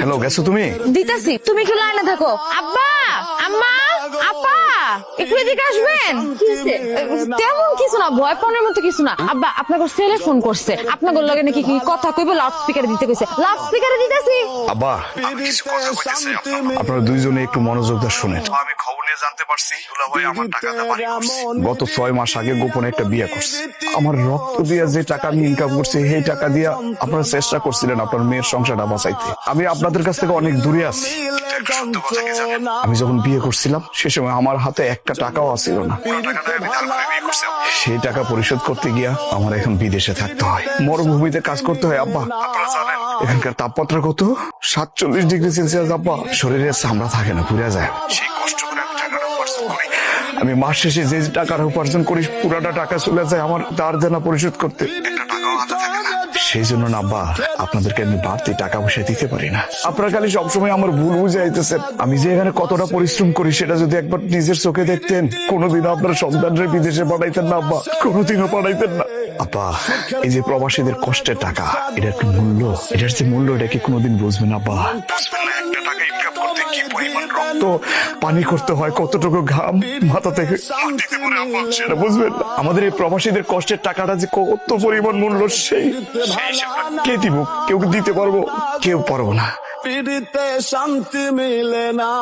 Hello, গেছো তুমি? দিতাছি, তুমি একটু লাইনে থাকো। আব্বা, আম্মা, আপা, একটু এদিকে আসবেন। কি হইছে? তেমন কিছু না, ভয় পাওয়ার মতো কিছু না। আব্বা, আপনাকে ছেলে ফোন করছে, আপনাদের লগে নাকি কি কথা কইবো, লাউড স্পিকারে দিতে কইছে। লাউড স্পিকারে দিতাছি। আব্বা, আমি কিছু কথা কইতেছি, আপনারা দুইজনে একটু মনোযোগ দিয়ে শুনেন। আমি খবর নিয়ে জানতে পারছি দুলাভাই আমার টাকা দিয়ে বাড়ি করছে। গত 6 মাস আগে গোপনে একটা বিয়ে করছে। আমার রক্ত দিয়ে যে টাকা আমি ইনকাম করছি, সেই টাকা দিয়ে আপনারা চেষ্টা করছিলেন আপনার মেয়ের সংসারটা বাঁচাইতে। আমি আপনাদের কাছ থেকে অনেক দূরে আছি। একটা সত্য কথা কি জানেন? আমি যখন বিয়ে করছিলাম সে সময় আমার হাতে একটা টাকাও ছিল না। পুরো টাকাটা আমি ধার করে বিয়ে করছিলাম। সেই টাকা পরিশোধ করতে গিয়া আমার এখন বিদেশে থাকতে হয়, মরুভূমিতে কাজ করতে হয়। আব্বা, আপনারা জানেন এখানকার তাপমাত্রা কত? 47°C। আব্বা, শরীরে চামড়া থাকে না, পুড়ে যায়। সেই কষ্ট করে আমি টাকাটা উপার্জন করি। আমি মাস শেষে যে টাকাটা উপার্জন করি পুরাটা টাকা চলে যায় আমার ধার দেনা পরিশোধ করতে। একটা টাকাও হাতে থাকে না। সেই জন্য না আব্বা, আপনাদেরকে আমি বাড়তি টাকা পয়সা দিতে পারি না। আপনারা খালি সবসময় আমার ভুল বুঝাইতেছেন। আমি যে এখানে কতটা পরিশ্রম করি সেটা যদি একবার নিজের চোখে দেখতেন, কোনোদিনও আপনার সন্তানরে বিদেশে পাঠাইতেন না আব্বা, কোনোদিনও পাঠাইতেন না। আব্বা, এই যে প্রবাসীদের কষ্টের টাকা, এটার কি মূল্য, এটার যে মূল্য, এটা কি কোনোদিন বুঝবেন আব্বা? বুঝবেন না। একটা টাকা ইনকাম করতে কি পরিমাণ রক্ত পানি করতে হয়, কতটুকু ঘাম মাথা থেকে মাটিতে পড়ে আব্বা, সেটা বুঝবেন না। আমাদের এই প্রবাসীদের কষ্টের টাকাটা যে কত পরিমাণ মূল্য, সেই হিসাবটা কে দিব? কেউ দিতে পারবো? কেউ পারবো না। পিড়িতে শান্তি মিলে না।